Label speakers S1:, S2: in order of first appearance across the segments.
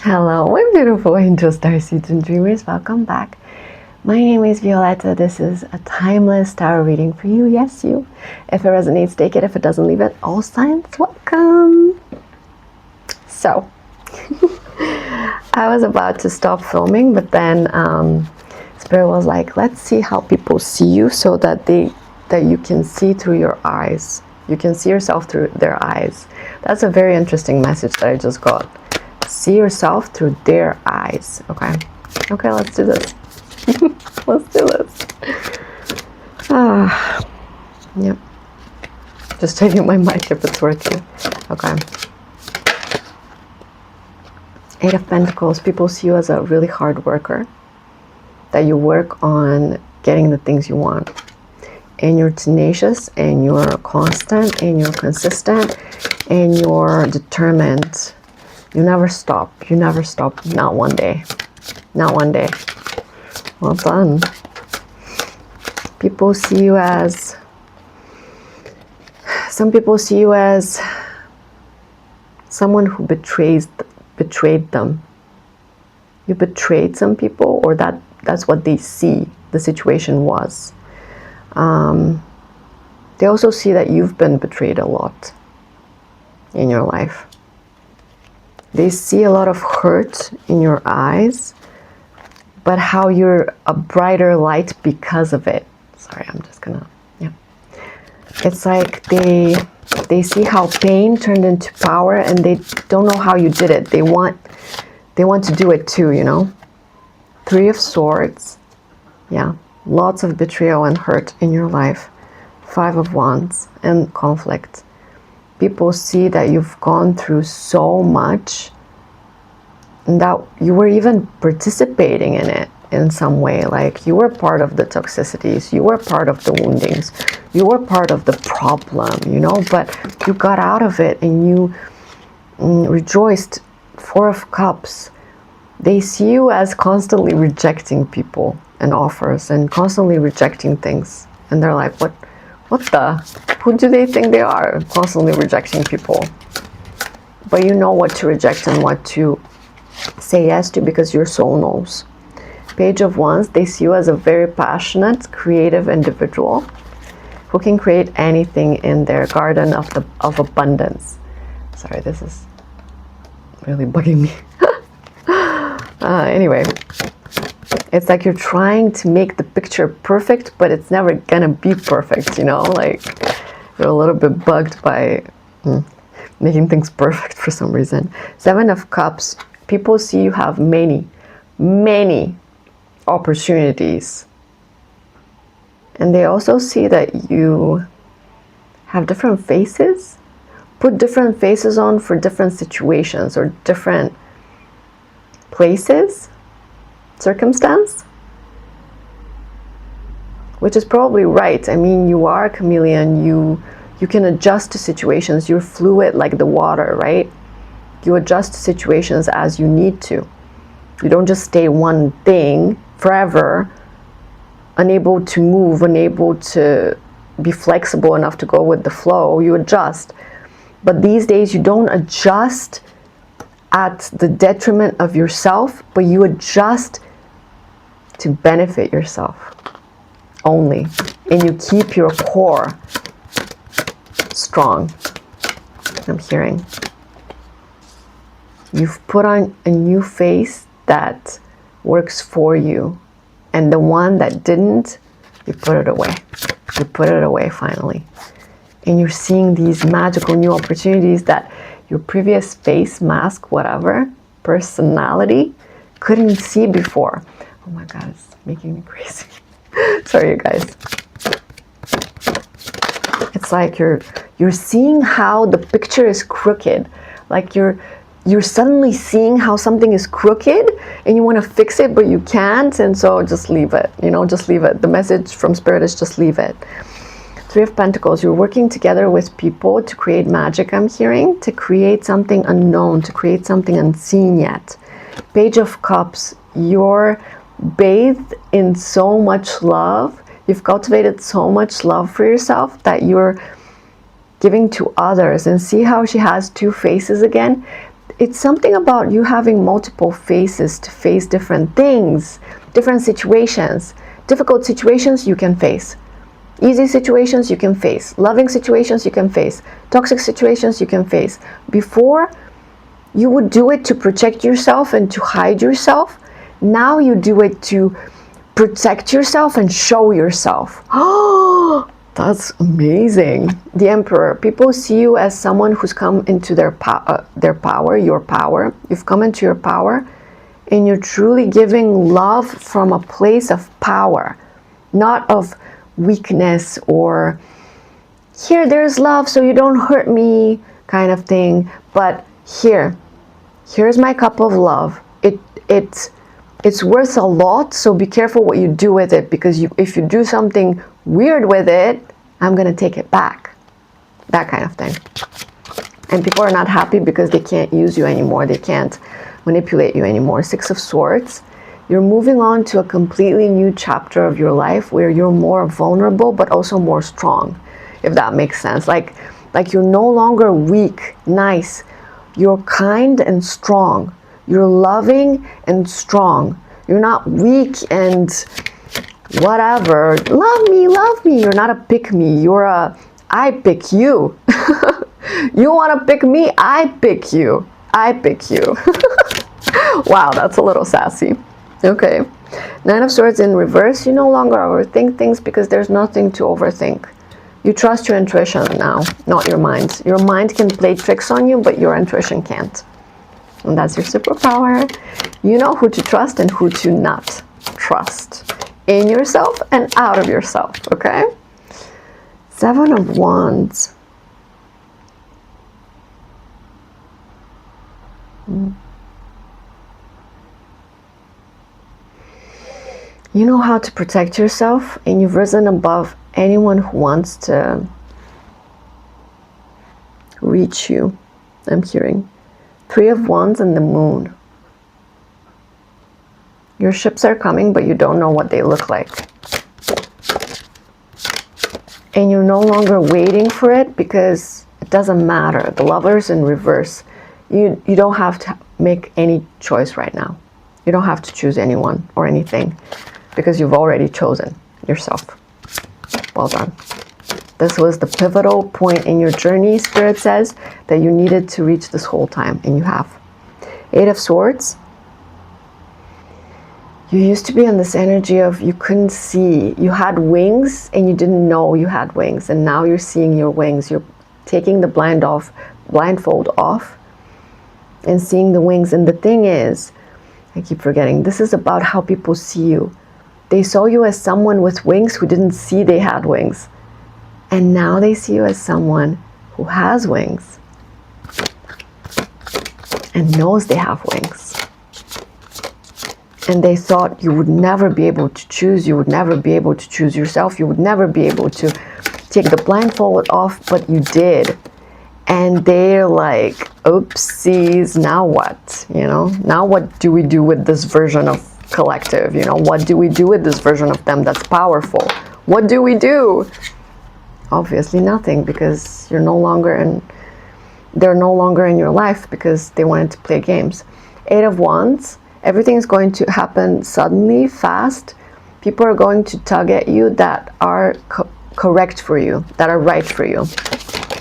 S1: Hello, my beautiful angel starseeds and dreamers. Welcome back. My name is Violeta. This is a timeless tarot reading for you. Yes, you. If it resonates, take it. If it doesn't, leave it. All signs welcome. So, I was about to stop filming, but then Spirit was like, let's see how people see you so that you can see through your eyes. You can see yourself through their eyes. That's a very interesting message that I just got. See yourself through their eyes. Okay, let's do this. Let's do this. Yep. Just checking my mic if it's working. Okay. Eight of Pentacles. People see you as a really hard worker. That you work on getting the things you want. And you're tenacious, and you're constant, and you're consistent, and you're determined. You never stop. You never stop. Not one day. Not one day. Well done. People see you as... Some people see you as someone who betrayed them. You betrayed some people, or that's what they see the situation was. They also see that you've been betrayed a lot in your life. They see a lot of hurt in your eyes, but how you're a brighter light because of it. Sorry, I'm just gonna, yeah. It's like they see how pain turned into power, and they don't know how you did it. They want to do it too, you know? Three of Swords. Yeah, lots of betrayal and hurt in your life. Five of Wands and conflict. People see that you've gone through so much and that you were even participating in it in some way. Like you were part of the toxicities, you were part of the woundings, you were part of the problem, you know, but you got out of it and you rejoiced. Four of Cups. They see you as constantly rejecting people and offers and constantly rejecting things. And they're like, what the? Who do they think they are? Constantly rejecting people. But you know what to reject and what to say yes to because your soul knows. Page of Wands. They see you as a very passionate, creative individual who can create anything in their garden of abundance. Sorry, this is really bugging me. Anyway, it's like you're trying to make the picture perfect, but it's never gonna be perfect, you know? Like, you're a little bit bugged by making things perfect for some reason. Seven of Cups. People see you have many opportunities. And they also see that you have different faces. Put different faces on for different situations or different places, circumstance, which is probably right. I mean, you are a chameleon. You can adjust to situations. You're fluid like the water, right? You adjust to situations as you need to. You don't just stay one thing forever, unable to move, unable to be flexible enough to go with the flow. You adjust. But these days you don't adjust at the detriment of yourself, but you adjust to benefit yourself only. And you keep your core strong. I'm hearing. You've put on a new face that works for you. And the one that didn't, you put it away. You put it away finally. And you're seeing these magical new opportunities that your previous face, mask, whatever, personality couldn't see before. Oh my God, it's making me crazy. Sorry, you guys. It's like you're seeing how the picture is crooked. Like you're suddenly seeing how something is crooked and you want to fix it, but you can't. And so just leave it, you know, just leave it. The message from Spirit is just leave it. Three of Pentacles. You're working together with people to create magic, I'm hearing, to create something unknown, to create something unseen yet. Page of Cups. You're bathed in so much love. You've cultivated so much love for yourself that you're giving to others. And see how she has two faces again? it's something about you having multiple faces to face different things, different situations. Difficult situations you can face. Easy situations you can face. Loving situations you can face. Toxic situations you can face. Before, you would do it to protect yourself and to hide yourself. Now you do it to protect yourself and show yourself. Oh, that's amazing. The Emperor. People see you as someone who's come into their power, your power. You've come into your power, and you're truly giving love from a place of power, not of weakness or here, there's love so you don't hurt me kind of thing. But here's my cup of love. It's worth a lot, so be careful what you do with it, because if you do something weird with it, I'm gonna take it back. That kind of thing. And people are not happy because they can't use you anymore. They can't manipulate you anymore. Six of Swords. You're moving on to a completely new chapter of your life where you're more vulnerable but also more strong, if that makes sense. Like you're no longer weak, nice. You're kind and strong. You're loving and strong. You're not weak and whatever. Love me, love me. You're not a pick me. You're a I pick you. You want to pick me? I pick you. I pick you. Wow, that's a little sassy. Okay. Nine of Swords in reverse. You no longer overthink things because there's nothing to overthink. You trust your intuition now, not your mind. Your mind can play tricks on you, but your intuition can't. And that's your superpower. You know who to trust and who to not trust. In yourself and out of yourself, okay? Seven of Wands. You know how to protect yourself, and you've risen above anyone who wants to reach you. I'm hearing Three of Wands and the Moon. Your ships are coming, but you don't know what they look like. And you're no longer waiting for it because it doesn't matter. The Lover's in reverse. You don't have to make any choice right now. You don't have to choose anyone or anything because you've already chosen yourself. Well done. This was the pivotal point in your journey, Spirit says, that you needed to reach this whole time, and you have. Eight of Swords. You used to be on this energy of you couldn't see. You had wings and you didn't know you had wings, and now you're seeing your wings. You're taking the blindfold off and seeing the wings. And the thing is, I keep forgetting, this is about how people see you. They saw you as someone with wings who didn't see they had wings. And now they see you as someone who has wings and knows they have wings. And they thought you would never be able to choose. You would never be able to choose yourself. You would never be able to take the blindfold off, but you did. And they're like, oopsies, now what? You know, now what do we do with this version of collective? You know, what do we do with this version of them that's powerful? What do we do? Obviously nothing, because they're no longer in your life because they wanted to play games. Eight of Wands. Everything is going to happen suddenly, fast. People are going to tug at you that are correct for you, that are right for you.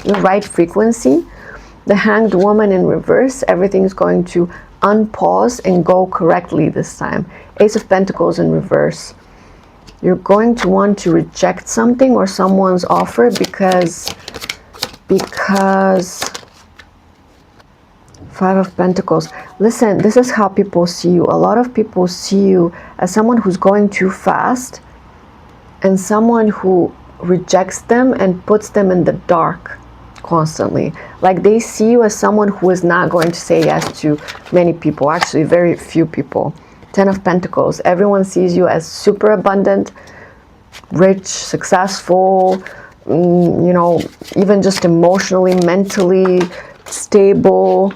S1: The right frequency. The Hanged Woman in reverse. Everything is going to unpause and go correctly this time. Ace of Pentacles in reverse. You're going to want to reject something or someone's offer because Five of Pentacles. Listen, this is how people see you. A lot of people see you as someone who's going too fast and someone who rejects them and puts them in the dark constantly. Like they see you as someone who is not going to say yes to many people. Actually, very few people. Ten of Pentacles. Everyone sees you as super abundant, rich, successful, you know, even just emotionally, mentally stable.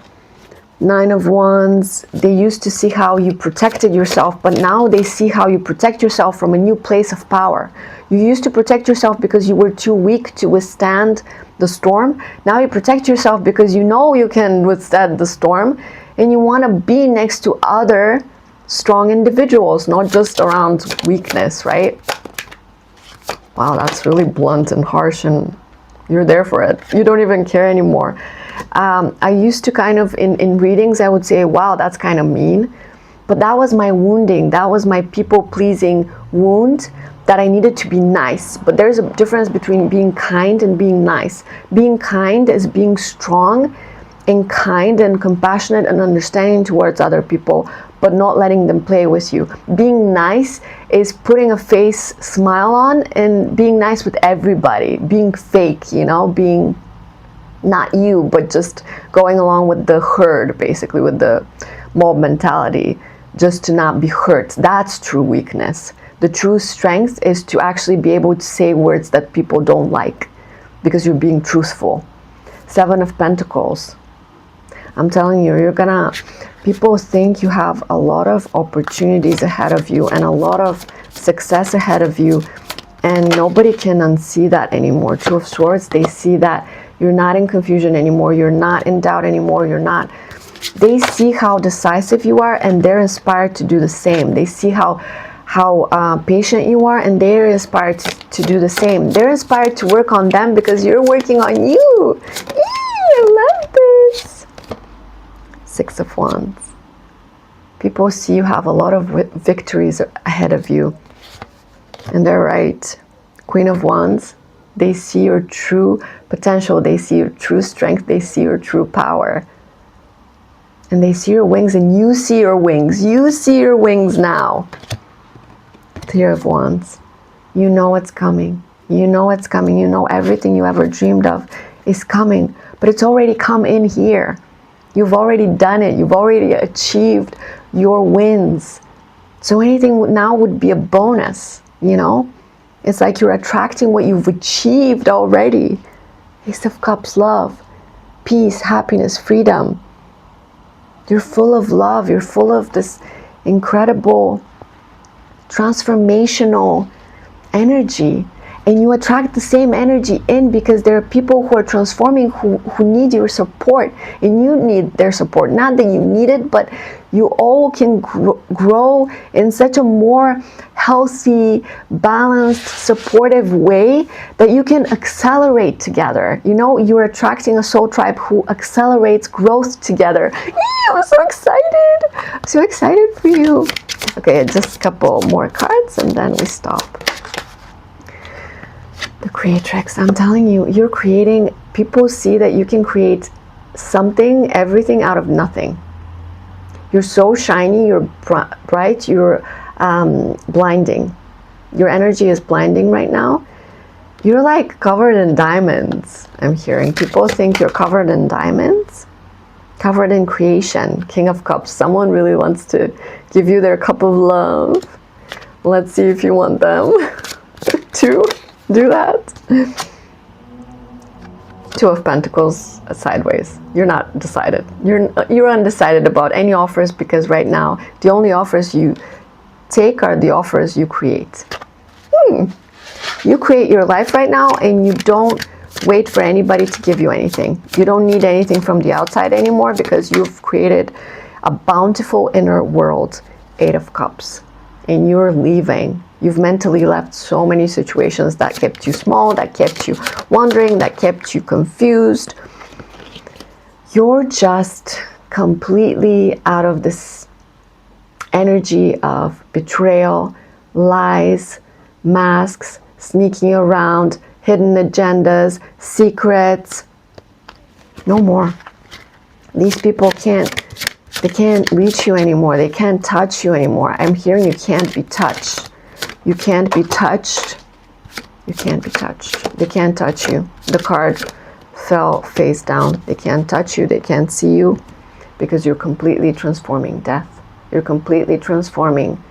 S1: Nine of Wands, they used to see how you protected yourself, but now they see how you protect yourself from a new place of power. You used to protect yourself because you were too weak to withstand the storm. Now you protect yourself because you know you can withstand the storm, and you want to be next to other strong individuals, not just around weakness, right? Wow, that's really blunt and harsh, and you're there for it. You don't even care anymore. I used to kind of, in readings, I would say, wow, that's kind of mean. But that was my wounding. That was my people-pleasing wound, that I needed to be nice. But there's a difference between being kind and being nice. Being kind is being strong and kind and compassionate and understanding towards other people, but not letting them play with you. Being nice is putting a face smile on and being nice with everybody. Being fake, you know, being not you, but just going along with the herd, basically, with the mob mentality, just to not be hurt. That's true weakness. The true strength is to actually be able to say words that people don't like because you're being truthful. Seven of Pentacles. I'm telling you, people think you have a lot of opportunities ahead of you and a lot of success ahead of you, and nobody can unsee that anymore. Two of Swords, they see that you're not in confusion anymore, you're not in doubt anymore, they see how decisive you are, and they're inspired to do the same. They see how patient you are, and they're inspired to do the same. They're inspired to work on them because you're working on you. I love this. Six of Wands. People see you have a lot of victories ahead of you, and they're right. Queen of Wands, they see your true potential, they see your true strength, they see your true power, and they see your wings, and you see your wings. You see your wings now. Three of Wands. You know it's coming. You know it's coming. You know everything you ever dreamed of is coming, but it's already come in here. You've already done it. You've already achieved your wins. So anything now would be a bonus, you know? It's like you're attracting what you've achieved already. Ace of Cups, love, peace, happiness, freedom. You're full of love. You're full of this incredible transformational energy, and you attract the same energy in because there are people who are transforming who need your support, and you need their support. Not that you need it, but you all can grow in such a more healthy, balanced, supportive way that you can accelerate together. You know, you're attracting a soul tribe who accelerates growth together. I'm so excited. I'm so excited for you. Okay, just a couple more cards and then we stop. The Creatrix, I'm telling you, you're creating, people see that you can create something, everything out of nothing. You're so shiny, you're bright, you're blinding. Your energy is blinding right now. You're like covered in diamonds, I'm hearing. People think you're covered in diamonds. Covered in creation. King of Cups. Someone really wants to give you their cup of love. Let's see if you want them to do that. Two of Pentacles sideways. You're not decided. You're undecided about any offers because right now the only offers you take are the offers you create. You create your life right now, and you don't wait for anybody to give you anything. You don't need anything from the outside anymore because you've created a bountiful inner world. Eight of Cups. And you're leaving. You've mentally left so many situations that kept you small, that kept you wondering, that kept you confused. You're just completely out of this energy of betrayal, lies, masks, sneaking around, hidden agendas, secrets. No more. These people they can't reach you anymore. They can't touch you anymore. I'm hearing you can't be touched. You can't be touched. You can't be touched. They can't touch you. The card fell face down. They can't touch you. They can't see you because you're completely transforming death. You're completely transforming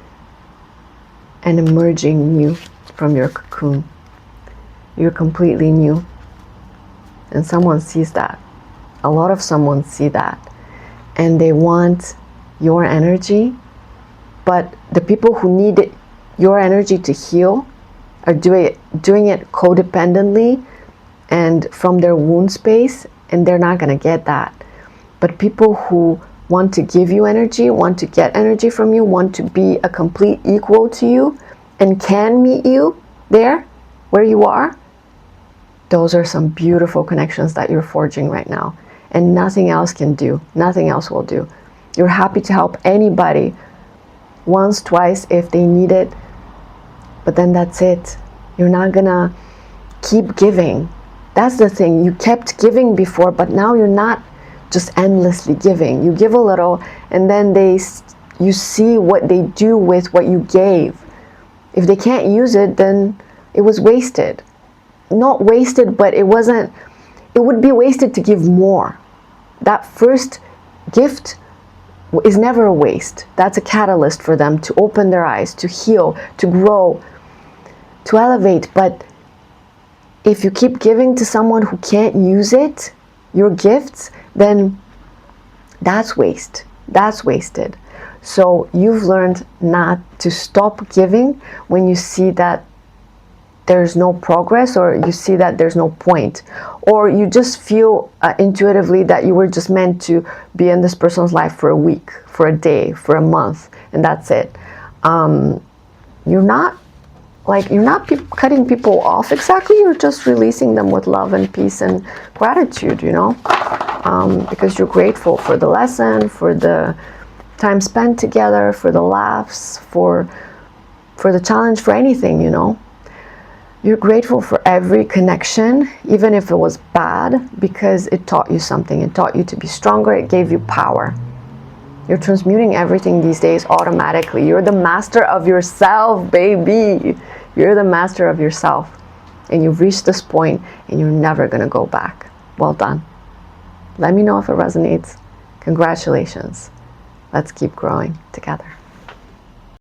S1: and emerging new from your cocoon. You're completely new. And someone sees that. A lot of someone see that. and they want your energy, but the people who need your energy to heal are doing it codependently and from their wound space, and they're not going to get that. But people who want to give you energy, want to get energy from you, want to be a complete equal to you, and can meet you there where you are, those are some beautiful connections that you're forging right now. And nothing else can do. Nothing else will do. You're happy to help anybody once, twice if they need it. But then that's it. You're not gonna keep giving. That's the thing. You kept giving before, but now you're not just endlessly giving. You give a little, and then you see what they do with what you gave. If they can't use it, then it was wasted. Not wasted, but it would be wasted to give more. That first gift is never a waste. That's a catalyst for them to open their eyes, to heal, to grow, to elevate. But if you keep giving to someone who can't use it, your gifts, then that's waste. That's wasted. So you've learned not to stop giving when you see that there's no progress, or you see that there's no point, or you just feel intuitively that you were just meant to be in this person's life for a week, for a day, for a month, and that's it. You're not cutting people off exactly. You're just releasing them with love and peace and gratitude, because you're grateful for the lesson, for the time spent together, for the laughs, for the challenge, for anything, You're grateful for every connection, even if it was bad, because it taught you something. It taught you to be stronger. It gave you power. You're transmuting everything these days automatically. You're the master of yourself, baby. You're the master of yourself. And you've reached this point, and you're never going to go back. Well done. Let me know if it resonates. Congratulations. Let's keep growing together.